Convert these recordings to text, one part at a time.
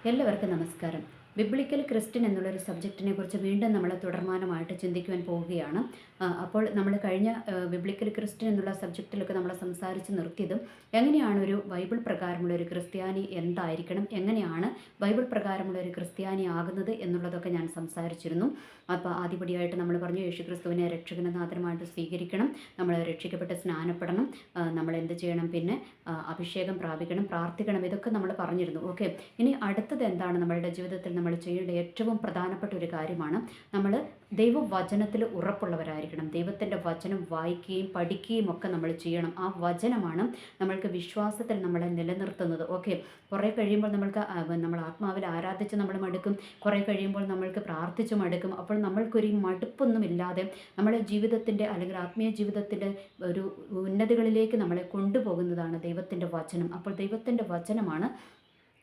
എല്ലാവർക്കും നമസ്കാരം. Biblical Christian എന്നുള്ളൊരു സബ്ജക്റ്റിനെ കുറിച്ച് വീണ്ടും നമ്മൾ തുടർമാനമായിട്ട് ചിന്തിക്കുവാൻ പോവുകയാണ്. അപ്പോൾ നമ്മൾ കഴിഞ്ഞ ബിബ്ലിക്കൽ ക്രിസ്ത്യൻ എന്നുള്ള സബ്ജക്റ്റിലൊക്കെ നമ്മൾ സംസാരിച്ച് നിർത്തിയതും എങ്ങനെയാണ് ഒരു ബൈബിൾ പ്രകാരമുള്ള ഒരു ക്രിസ്ത്യാനി എന്തായിരിക്കണം, എങ്ങനെയാണ് ബൈബിൾ പ്രകാരമുള്ള ഒരു ക്രിസ്ത്യാനി ആകുന്നത് എന്നുള്ളതൊക്കെ ഞാൻ സംസാരിച്ചിരുന്നു. അപ്പോൾ ആദ്യപടിയായിട്ട് നമ്മൾ പറഞ്ഞു യേശുക്രിസ്തുവിനെ രക്ഷകനാഥനുമായിട്ട് സ്വീകരിക്കണം, നമ്മൾ രക്ഷിക്കപ്പെട്ട് സ്നാനപ്പെടണം, നമ്മൾ എന്ത് ചെയ്യണം, പിന്നെ അഭിഷേകം പ്രാപിക്കണം, പ്രാർത്ഥിക്കണം, ഇതൊക്കെ നമ്മൾ പറഞ്ഞിരുന്നു. ഓക്കെ, ഇനി അടുത്തത് എന്താണ് നമ്മളുടെ ജീവിതത്തിൽ നമ്മൾ ചെയ്യേണ്ട ഏറ്റവും പ്രധാനപ്പെട്ട ഒരു കാര്യമാണ് നമ്മൾ ദൈവവചനത്തിൽ ഉറപ്പുള്ളവരായിരിക്കണം. ദൈവത്തിൻ്റെ വചനം വായിക്കുകയും പഠിക്കുകയും ഒക്കെ നമ്മൾ ചെയ്യണം. ആ വചനമാണ് നമ്മൾക്ക് വിശ്വാസത്തിൽ നമ്മളെ നിലനിർത്തുന്നത്. ഓക്കെ, കുറേ കഴിയുമ്പോൾ നമ്മൾ ആത്മാവിൽ ആരാധിച്ച് നമ്മൾ മടുക്കും, കുറേ കഴിയുമ്പോൾ നമ്മൾക്ക് പ്രാർത്ഥിച്ച് മടുക്കും. അപ്പോൾ നമ്മൾക്കൊരു മടുപ്പൊന്നുമില്ലാതെ നമ്മുടെ ജീവിതത്തിൻ്റെ അല്ലെങ്കിൽ ആത്മീയ ജീവിതത്തിൻ്റെ ഒരു ഉന്നതികളിലേക്ക് നമ്മളെ കൊണ്ടുപോകുന്നതാണ് ദൈവത്തിൻ്റെ വചനം. അപ്പോൾ ദൈവത്തിൻ്റെ വചനമാണ്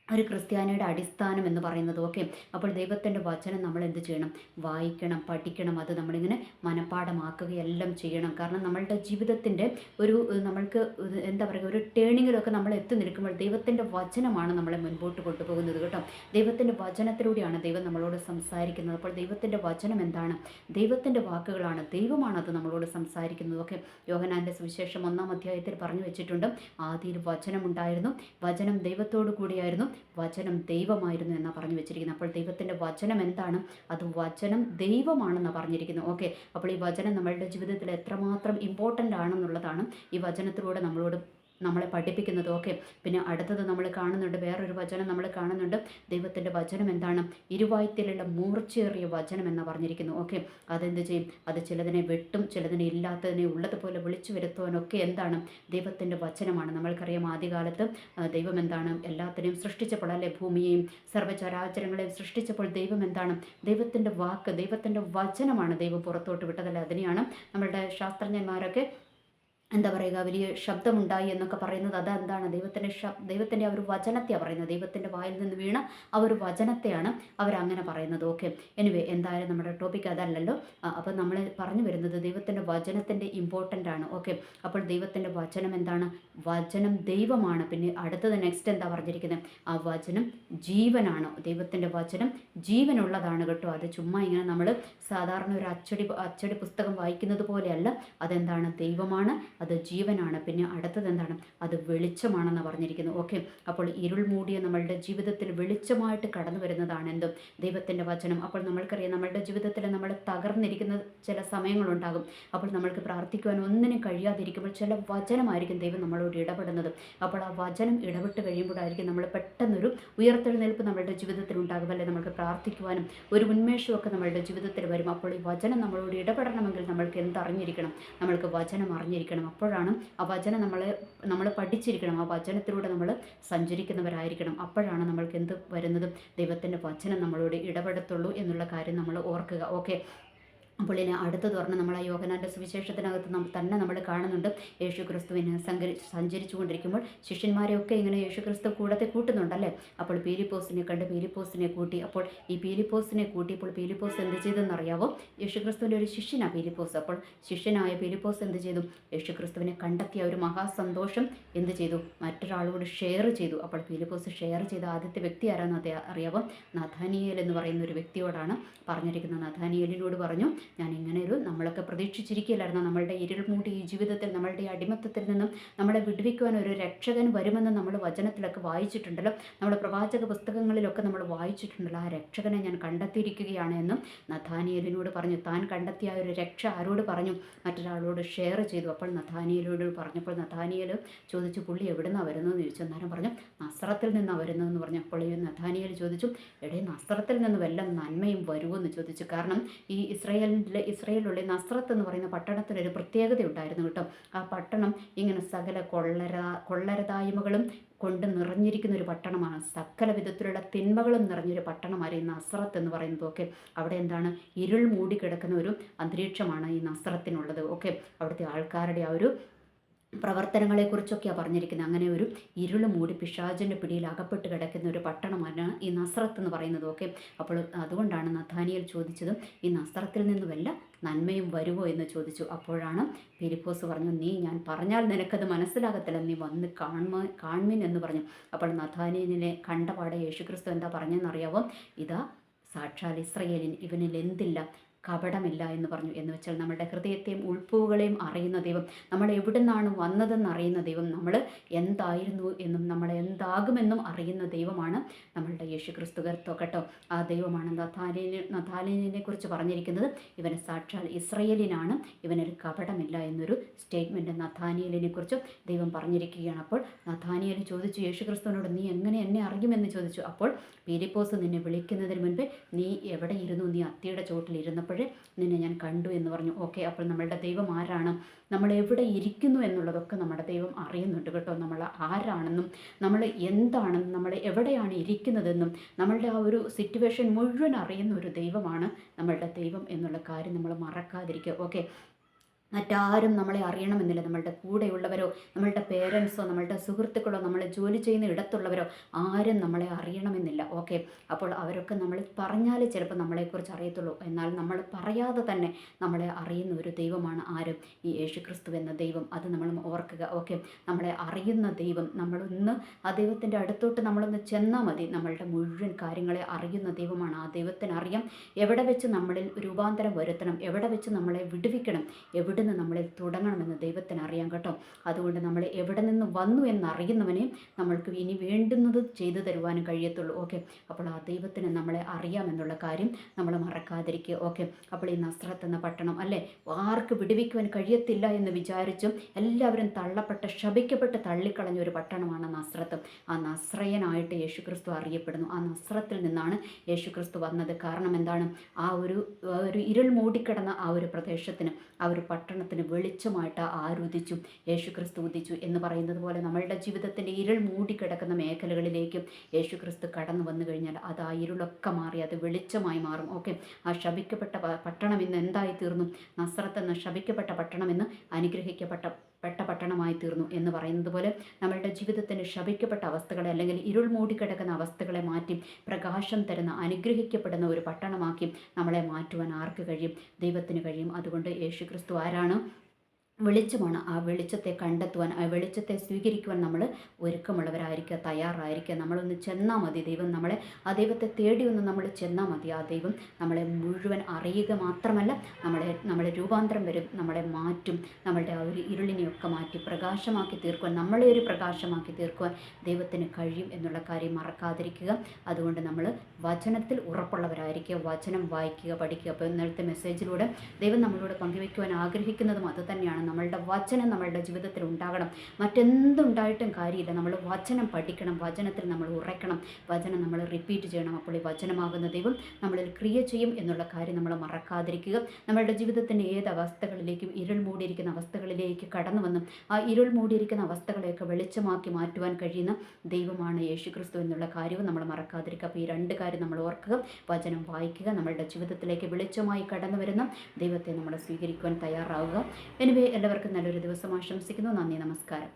ഒരു ക്രിസ്ത്യാനിയുടെ അടിസ്ഥാനം എന്ന് പറയുന്നത്. ഓക്കെ, അപ്പോൾ ദൈവത്തിൻ്റെ വചനം നമ്മൾ എന്ത് ചെയ്യണം? വായിക്കണം, പഠിക്കണം, അത് നമ്മളിങ്ങനെ മനഃപ്പാഠമാക്കുകയെല്ലാം ചെയ്യണം. കാരണം നമ്മളുടെ ജീവിതത്തിൻ്റെ ഒരു നമ്മൾക്ക് എന്താ പറയുക, ഒരു ടേണിങ്ങിലൊക്കെ നമ്മൾ എത്തി നിൽക്കുമ്പോൾ ദൈവത്തിൻ്റെ വചനമാണ് നമ്മളെ മുൻപോട്ട് കൊണ്ടുപോകുന്നത് കേട്ടോ. ദൈവത്തിൻ്റെ വചനത്തിലൂടെയാണ് ദൈവം നമ്മളോട് സംസാരിക്കുന്നത്. അപ്പോൾ ദൈവത്തിൻ്റെ വചനം എന്താണ്? ദൈവത്തിൻ്റെ വാക്കുകളാണ്, ദൈവമാണ് അത് നമ്മളോട് സംസാരിക്കുന്നത്. ഓക്കെ, യോഹന്നാൻ്റെ സുവിശേഷം 1-ാം അധ്യായത്തിൽ പറഞ്ഞു വെച്ചിട്ടുണ്ട്, ആദിയിൽ വചനമുണ്ടായിരുന്നു, വചനം ദൈവത്തോടു കൂടിയായിരുന്നു, വചനം ദൈവമായിരുന്നു എന്നാണ് പറഞ്ഞു വെച്ചിരിക്കുന്നത്. അപ്പോൾ ദൈവത്തിൻ്റെ വചനം എന്താണ്? അത് വചനം ദൈവമാണെന്നാണ് പറഞ്ഞിരിക്കുന്നത്. ഓക്കെ, അപ്പോൾ ഈ വചനം നമ്മളുടെ ജീവിതത്തിൽ എത്രമാത്രം ഇമ്പോർട്ടൻ്റ് ആണെന്നുള്ളതാണ് ഈ വചനത്തിലൂടെ നമ്മളെ പഠിപ്പിക്കുന്നത്. ഓക്കെ, പിന്നെ അടുത്തത് നമ്മൾ കാണുന്നുണ്ട്, വേറൊരു വചനം നമ്മൾ കാണുന്നുണ്ട്. ദൈവത്തിൻ്റെ വചനം എന്താണ്? ഇരുവായ്ത്തിലുള്ള മൂർച്ചയേറിയ വചനം എന്ന് പറഞ്ഞിരിക്കുന്നു. ഓക്കെ, അതെന്ത് ചെയ്യും? അത് ചിലതിനെ വെട്ടും, ചിലതിനെ ഇല്ലാത്തതിനെ ഉള്ളതുപോലെ വിളിച്ചു വരുത്തുവാനൊക്കെ എന്താണ്? ദൈവത്തിൻ്റെ വചനമാണ്. നമ്മൾക്കറിയാം, ആദ്യകാലത്ത് ദൈവം എന്താണ്? എല്ലാത്തിനെയും സൃഷ്ടിച്ചപ്പോൾ, അല്ലെ, ഭൂമിയെയും സർവ്വചരാചരങ്ങളെയും സൃഷ്ടിച്ചപ്പോൾ ദൈവം എന്താണ്? ദൈവത്തിൻ്റെ വാക്ക്, ദൈവത്തിൻ്റെ വചനമാണ് ദൈവം പുറത്തോട്ട് വിട്ടതല്ല. അതിനെയാണ് നമ്മളുടെ ശാസ്ത്രജ്ഞന്മാരൊക്കെ എന്താ പറയുക, വലിയ ശബ്ദമുണ്ടായി എന്നൊക്കെ പറയുന്നത്. അതെന്താണ്? ദൈവത്തിൻ്റെ ആ ഒരു വചനത്തെയാണ് പറയുന്നത്. ദൈവത്തിൻ്റെ വായിൽ നിന്ന് വീണ ആ ഒരു വചനത്തെയാണ് അവരങ്ങനെ പറയുന്നത്. ഓക്കെ, എനിവേ, എന്തായാലും നമ്മുടെ ടോപ്പിക് അതല്ലല്ലോ. അപ്പോൾ നമ്മൾ പറഞ്ഞു വരുന്നത് ദൈവത്തിൻ്റെ വചനത്തിൻ്റെ ഇമ്പോർട്ടൻ്റ് ആണ്. ഓക്കെ, അപ്പോൾ ദൈവത്തിൻ്റെ വചനം എന്താണ്? വചനം ദൈവമാണ്. പിന്നെ അടുത്തത് നെക്സ്റ്റ് എന്താ പറഞ്ഞിരിക്കുന്നത്? ആ വചനം ജീവനാണ്. ദൈവത്തിൻ്റെ വചനം ജീവനുള്ളതാണ് കേട്ടോ. അത് ചുമ്മാ ഇങ്ങനെ നമ്മൾ സാധാരണ ഒരു അച്ചടി പുസ്തകം വായിക്കുന്നത് പോലെയല്ല. അതെന്താണ്? ദൈവമാണ്, അത് ജീവനാണ്. പിന്നെ അടുത്തത് എന്താണ്? അത് വെളിച്ചമാണെന്ന് പറഞ്ഞിരിക്കുന്നു. ഓക്കെ, അപ്പോൾ ഇരുൾ മൂടിയ നമ്മളുടെ ജീവിതത്തിൽ വെളിച്ചമായിട്ട് കടന്നു വരുന്നതാണ് എന്തും? ദൈവത്തിൻ്റെ വചനം. അപ്പോൾ നമ്മൾക്കറിയാം, നമ്മളുടെ ജീവിതത്തിൽ നമ്മൾ തകർന്നിരിക്കുന്ന ചില സമയങ്ങളുണ്ടാകും. അപ്പോൾ നമ്മൾക്ക് പ്രാർത്ഥിക്കുവാൻ ഒന്നിനും കഴിയാതിരിക്കുമ്പോൾ ചില വചനമായിരിക്കും ദൈവം നമ്മളോട് ഇടപെടുന്നത്. അപ്പോൾ ആ വചനം ഇടപെട്ട് കഴിയുമ്പോഴായിരിക്കും നമ്മൾ പെട്ടെന്നൊരു ഉയർത്തെഴുന്നേൽപ്പ് നമ്മളുടെ ജീവിതത്തിൽ ഉണ്ടാകും, അല്ലെ, നമ്മൾക്ക് പ്രാർത്ഥിക്കുവാനും ഒരു ഉന്മേഷമൊക്കെ നമ്മളുടെ ജീവിതത്തിൽ വരും. അപ്പോൾ ഈ വചനം നമ്മളോട് ഇടപെടണമെങ്കിൽ നമ്മൾക്ക് എന്തറിഞ്ഞിരിക്കണം? നമ്മൾക്ക് വചനം അറിഞ്ഞിരിക്കണം. അപ്പോഴാണ് ആ വചനം നമ്മൾ പഠിച്ചിരിക്കണം, ആ വചനത്തിലൂടെ നമ്മൾ സഞ്ചരിക്കുന്നവരായിരിക്കണം. അപ്പോഴാണ് നമ്മൾക്ക് എന്ത് വരുന്നത്? ദൈവത്തിൻ്റെ വചനം നമ്മളോട് ഇടപെടത്തുള്ളൂ എന്നുള്ള കാര്യം നമ്മൾ ഓർക്കുക. ഓക്കെ, അപ്പോൾ ഇനി അടുത്തത് പറഞ്ഞാൽ നമ്മൾ ആ യോഹന്നാൻ്റെ സുവിശേഷത്തിനകത്ത് തന്നെ നമ്മൾ കാണുന്നുണ്ട്, യേശു ക്രിസ്തുവിനെ സഞ്ചരിച്ചു കൊണ്ടിരിക്കുമ്പോൾ ശിഷ്യന്മാരെയൊക്കെ ഇങ്ങനെ യേശു ക്രിസ്തു കൂടത്തെ കൂട്ടുന്നുണ്ടല്ലേ. അപ്പോൾ പീലിപ്പോസിനെ കണ്ട് പീലിപ്പോസിനെ കൂട്ടി. അപ്പോൾ ഈ പീലിപ്പോസിനെ കൂട്ടിയപ്പോൾ പീലിപ്പോസ് എന്ത് ചെയ്തെന്നറിയാവോ? യേശു ക്രിസ്തുവിൻ്റെ ഒരു ശിഷ്യനാണ് പീലിപ്പോസ്. അപ്പോൾ ശിഷ്യനായ പീലിപ്പോസ് എന്ത് ചെയ്തു? യേശു ക്രിസ്തുവിനെ കണ്ടെത്തിയ ഒരു മഹാസന്തോഷം എന്ത് ചെയ്തു? മറ്റൊരാളോട് ഷെയർ ചെയ്തു. അപ്പോൾ പീലിപ്പോസ് ഷെയർ ചെയ്ത ആദ്യത്തെ വ്യക്തി ആരാന്ന് അറിയാവോ? നഥാനിയേൽ എന്ന് പറയുന്ന ഒരു വ്യക്തിയോടാണ് പറഞ്ഞിരിക്കുന്നത്. നഥാനിയേലിനോട് പറഞ്ഞു, ഞാൻ ഇങ്ങനെയൊരു, നമ്മളൊക്കെ പ്രതീക്ഷിച്ചിരിക്കുകയില്ലായിരുന്നു, നമ്മളുടെ ഇരുൾ മൂടി ഈ ജീവിതത്തിൽ, നമ്മളുടെ അടിമത്തത്തിൽ നിന്നും നമ്മളെ വിടുവിക്കുവാൻ ഒരു രക്ഷകൻ വരുമെന്ന് നമ്മൾ വചനത്തിലൊക്കെ വായിച്ചിട്ടുണ്ടല്ലോ, നമ്മുടെ പ്രവാചക പുസ്തകങ്ങളിലൊക്കെ നമ്മൾ വായിച്ചിട്ടുണ്ടല്ലോ. ആ രക്ഷകനെ ഞാൻ കണ്ടെത്തിയിരിക്കുകയാണ് എന്നും നഥാനിയേലിനോട് പറഞ്ഞു. താൻ കണ്ടെത്തിയ ഒരു രക്ഷ ആരോട് പറഞ്ഞു? മറ്റൊരാളോട് ഷെയർ ചെയ്തു. അപ്പോൾ നഥാനിയേലോട് പറഞ്ഞപ്പോൾ നഥാനിയേൽ ചോദിച്ചു, പുള്ളി എവിടെ നിന്നാണ് വരുന്നതെന്ന് ചോദിച്ചു. അന്നേരം പറഞ്ഞു, നസ്രത്തിൽ നിന്നാണ് വരുന്നതെന്ന് പറഞ്ഞു. അപ്പോൾ ഈ നഥാനിയേൽ ചോദിച്ചു, നസ്രത്തിൽ നിന്ന് വല്ല നന്മയും വരുമെന്ന് ചോദിച്ചു. കാരണം ഈ ഇസ്രയേലിലുള്ള നസ്രത്ത് എന്ന് പറയുന്ന പട്ടണത്തിനൊരു പ്രത്യേകത ഉണ്ടായിരുന്നു കേട്ടോ. ആ പട്ടണം ഇങ്ങനെ സകല കൊള്ളരതായ്മകളും കൊണ്ട് നിറഞ്ഞിരിക്കുന്ന ഒരു പട്ടണമാണ്. സകല വിധത്തിലുള്ള തിന്മകളും നിറഞ്ഞൊരു പട്ടണമാണ് ഈ നസ്രത്ത് എന്ന് പറയുന്നത്. ഓക്കെ, അവിടെ എന്താണ്? ഇരുൾ മൂടിക്കിടക്കുന്ന ഒരു അന്തരീക്ഷമാണ് ഈ നസ്രത്തിനുള്ളത്. ഓക്കെ, അവിടുത്തെ ആൾക്കാരുടെ ആ ഒരു പ്രവർത്തനങ്ങളെക്കുറിച്ചൊക്കെയാണ് പറഞ്ഞിരിക്കുന്നത്. അങ്ങനെ ഒരു ഇരുൾ മൂടി പിശാചിൻ്റെ പിടിയിൽ അകപ്പെട്ട് കിടക്കുന്ന ഒരു പട്ടണമാണ് ഈ നസ്രത്ത് എന്ന് പറയുന്നത്. ഓക്കെ, അപ്പോൾ അതുകൊണ്ടാണ് നഥാനിയേൽ ചോദിച്ചതും ഈ നസ്രത്തിൽ നിന്ന് വല്ല നന്മയും വരുമോ എന്ന് ചോദിച്ചു. അപ്പോഴാണ് ഫിലിപ്പോസ് പറഞ്ഞു, ഞാൻ പറഞ്ഞാൽ നിനക്കത് മനസ്സിലാകത്തില്ല, നീ വന്ന് കാൺമീൻ എന്ന് പറഞ്ഞു. അപ്പോൾ നഥാനിയേലിനെ കണ്ടപാടെ യേശുക്രിസ്തു എന്താ പറഞ്ഞതെന്നറിയാവോ? ഇതാ സാക്ഷാൽ ഇസ്രയേലിൻ, ഇവനിൽ എന്തില്ല, കപടമില്ല എന്ന് പറഞ്ഞു. എന്ന് വെച്ചാൽ നമ്മുടെ ഹൃദയത്തെയും ഉൾപ്പുകളെയും അറിയുന്ന ദൈവം, നമ്മൾ എവിടെ നിന്നാണ് വന്നതെന്ന് അറിയുന്ന ദൈവം, നമ്മൾ എന്തായിരുന്നു എന്നും നമ്മൾ എന്താകുമെന്നും അറിയുന്ന ദൈവമാണ് നമ്മളുടെ യേശുക്രിസ്തു കേട്ടോ. ആ ദൈവമാണ് നഥാനിയേലിനെ കുറിച്ച് പറഞ്ഞിരിക്കുന്നത്. ഇവന് സാക്ഷാൽ ഇസ്രയേലിനാണ്, ഇവനൊരു കപടമില്ല എന്നൊരു സ്റ്റേറ്റ്മെൻറ്റ് നഥാനിയേലിനെ കുറിച്ച് ദൈവം പറഞ്ഞിരിക്കുകയാണ്. അപ്പോൾ നഥാനിയേൽ ചോദിച്ചു യേശുക്രിസ്തുവിനോട്, നീ എങ്ങനെ എന്നെ അറിയുമെന്ന് ചോദിച്ചു. അപ്പോൾ ഫിലിപ്പോസ് നിന്നെ വിളിക്കുന്നതിന് മുൻപേ നീ എവിടെ ഇരുന്നു? നീ അത്തിയുടെ ചോട്ടിൽ ഇരുന്നപ്പോഴേ നിന്നെ ഞാൻ കണ്ടു എന്ന് പറഞ്ഞു. ഓക്കെ, അപ്പോൾ നമ്മളുടെ ദൈവം ആരാണ്, നമ്മൾ എവിടെ ഇരിക്കുന്നു എന്നുള്ളതൊക്കെ നമ്മുടെ ദൈവം അറിയുന്നുണ്ട് കേട്ടോ. നമ്മൾ ആരാണെന്നും നമ്മൾ എന്താണെന്നും നമ്മൾ എവിടെയാണ് ഇരിക്കുന്നതെന്നും നമ്മളുടെ ആ ഒരു സിറ്റുവേഷൻ മുഴുവൻ അറിയുന്ന ഒരു ദൈവമാണ് നമ്മളുടെ ദൈവം എന്നുള്ള കാര്യം നമ്മൾ മറക്കാതിരിക്കുക. ഓക്കെ, മറ്റാരും നമ്മളെ അറിയണമെന്നില്ല. നമ്മളുടെ കൂടെയുള്ളവരോ നമ്മളുടെ പേരൻസോ നമ്മളുടെ സുഹൃത്തുക്കളോ നമ്മൾ ജോലി ചെയ്യുന്ന ഇടത്തുള്ളവരോ ആരും നമ്മളെ അറിയണമെന്നില്ല. ഓക്കെ, അപ്പോൾ അവരൊക്കെ നമ്മൾ പറഞ്ഞാലേ ചിലപ്പോൾ നമ്മളെക്കുറിച്ച് അറിയത്തുള്ളൂ. എന്നാൽ നമ്മൾ പറയാതെ തന്നെ നമ്മളെ അറിയുന്ന ഒരു ദൈവമാണ് ആരും ഈ യേശുക്രിസ്തു എന്ന ദൈവം. അത് നമ്മൾ ഓർക്കുക. ഓക്കെ, നമ്മളെ അറിയുന്ന ദൈവം, നമ്മളൊന്ന് ആ ദൈവത്തിൻ്റെ അടുത്തോട്ട് നമ്മളൊന്ന് ചെന്നാൽ മതി, നമ്മളുടെ മുഴുവൻ കാര്യങ്ങളെ അറിയുന്ന ദൈവമാണ്. ആ ദൈവത്തിന് അറിയാം എവിടെ വെച്ച് നമ്മളിൽ രൂപാന്തരം വരുത്തണം, എവിടെ വെച്ച് നമ്മളെ വിടുവിക്കണം, എവിടെ നിന്ന് നമ്മളിൽ തുടങ്ങണമെന്ന് ദൈവത്തിന് അറിയാം കേട്ടോ. അതുകൊണ്ട് നമ്മൾ എവിടെ നിന്ന് വന്നു എന്നറിയുന്നവനെ നമ്മൾക്ക് ഇനി വേണ്ടുന്നത് ചെയ്തു തരുവാനും കഴിയത്തുള്ളൂ. ഓക്കെ, അപ്പോൾ ആ ദൈവത്തിന് നമ്മളെ അറിയാമെന്നുള്ള കാര്യം നമ്മൾ മറക്കാതിരിക്കുക. ഓക്കെ, അപ്പോൾ ഈ നസ്രത്ത് എന്ന പട്ടണം അല്ലേ, ആർക്ക് വിടുവിക്കുവാൻ കഴിയത്തില്ല എന്ന് വിചാരിച്ചും എല്ലാവരും തള്ളപ്പെട്ട് ശപിക്കപ്പെട്ട് തള്ളിക്കളഞ്ഞ ഒരു പട്ടണമാണ് നസ്രത്ത്. ആ നസ്രയനായിട്ട് യേശുക്രിസ്തു അറിയപ്പെടുന്നു. ആ നസ്രത്തിൽ നിന്നാണ് യേശുക്രിസ്തു വന്നത്. കാരണം എന്താണ്? ആ ഒരു ഇരുൾ മൂടിക്കിടന്ന ആ ഒരു പ്രദേശത്തിന്, ആ ഒരു പട്ടണത്തിന് വെളിച്ചമായിട്ട് ആരുദിച്ചു, യേശുക്രിസ്തു ഉദിച്ചു എന്ന് പറയുന്നത് പോലെ നമ്മളുടെ ജീവിതത്തിൻ്റെ ഇരുൾ മൂടിക്കിടക്കുന്ന മേഖലകളിലേക്കും യേശുക്രിസ്തു കടന്നു വന്നു കഴിഞ്ഞാൽ അത് ആ ഇരുളൊക്കെ മാറി അത് വെളിച്ചമായി മാറും. ഓക്കെ, ആ ശപിക്കപ്പെട്ട പട്ടണം ഇന്ന് എന്തായി തീർന്നു? നസ്രത്ത് എന്ന ശപിക്കപ്പെട്ട പട്ടണം ഇന്ന് അനുഗ്രഹിക്കപ്പെട്ട പട്ടണമായി തീർന്നു എന്ന് പറയുന്നത് പോലെ നമ്മളുടെ ജീവിതത്തിൻ്റെ ശപിക്കപ്പെട്ട അവസ്ഥകളെ അല്ലെങ്കിൽ ഇരുൾ മൂടിക്കിടക്കുന്ന അവസ്ഥകളെ മാറ്റി പ്രകാശം തരുന്ന അനുഗ്രഹിക്കപ്പെടുന്ന ഒരു പട്ടണമാക്കി നമ്മളെ മാറ്റുവാൻ ആർക്ക് കഴിയും? ദൈവത്തിന് കഴിയും. അതുകൊണ്ട് യേശുക്രിസ്തു ആരാണ്? വെളിച്ചമാണ്. ആ വെളിച്ചത്തെ കണ്ടെത്തുവാൻ, ആ വെളിച്ചത്തെ സ്വീകരിക്കുവാൻ നമ്മൾ ഒരുക്കമുള്ളവരായിരിക്കുക, തയ്യാറായിരിക്കുക. നമ്മളൊന്ന് ചെന്നാൽ മതി. ദൈവം നമ്മളെ, ആ ദൈവത്തെ തേടി ഒന്ന് നമ്മൾ ചെന്നാൽ മതി. ആ ദൈവം നമ്മളെ മുഴുവൻ അറിയുക മാത്രമല്ല, നമ്മളെ രൂപാന്തരം വരും, നമ്മളെ മാറ്റും, നമ്മളുടെ ആ ഒരു ഇരുളിനെയൊക്കെ മാറ്റി പ്രകാശമാക്കി തീർക്കുവാൻ, നമ്മളെ ഒരു പ്രകാശമാക്കി തീർക്കുവാൻ ദൈവത്തിന് കഴിയും എന്നുള്ള കാര്യം മറക്കാതിരിക്കുക. അതുകൊണ്ട് നമ്മൾ വചനത്തിൽ ഉറപ്പുള്ളവരായിരിക്കുക, വചനം വായിക്കുക, പഠിക്കുക. അപ്പോൾ ഇന്നലത്തെ മെസ്സേജിലൂടെ ദൈവം നമ്മളോട് പങ്കുവയ്ക്കുവാൻ ആഗ്രഹിക്കുന്നതും അത് തന്നെയാണ്. നമ്മളുടെ വചനം നമ്മളുടെ ജീവിതത്തിൽ ഉണ്ടാകണം. മറ്റെന്തുണ്ടായിട്ടും കാര്യമില്ല, നമ്മൾ വചനം പഠിക്കണം, വചനത്തിൽ നമ്മൾ ഉറയ്ക്കണം, വചനം നമ്മൾ റിപ്പീറ്റ് ചെയ്യണം. അപ്പോൾ ഈ വചനമാകുന്ന ദൈവം നമ്മളിൽ ക്രിയ ചെയ്യും എന്നുള്ള കാര്യം നമ്മൾ മറക്കാതിരിക്കുക. നമ്മളുടെ ജീവിതത്തിൻ്റെ ഏത് അവസ്ഥകളിലേക്കും, ഇരുൾ മൂടിയിരിക്കുന്ന അവസ്ഥകളിലേക്ക് കടന്നു വന്നും ആ ഇരുൾ മൂടിയിരിക്കുന്ന അവസ്ഥകളെയൊക്കെ വെളിച്ചമാക്കി മാറ്റുവാൻ കഴിയുന്ന ദൈവമാണ് യേശുക്രിസ്തു എന്നുള്ള കാര്യവും നമ്മൾ മറക്കാതിരിക്കുക. അപ്പോൾ ഈ രണ്ട് കാര്യം നമ്മൾ ഓർക്കുക, വചനം വായിക്കുക, നമ്മളുടെ ജീവിതത്തിലേക്ക് വെളിച്ചമായി കടന്നു വരുന്ന ദൈവത്തെ നമ്മൾ സ്വീകരിക്കുവാൻ തയ്യാറാവുക. എനിവേ, എല്ലാവർക്കും നല്ലൊരു ദിവസം ആശംസിക്കുന്നു. നന്ദി, നമസ്കാരം.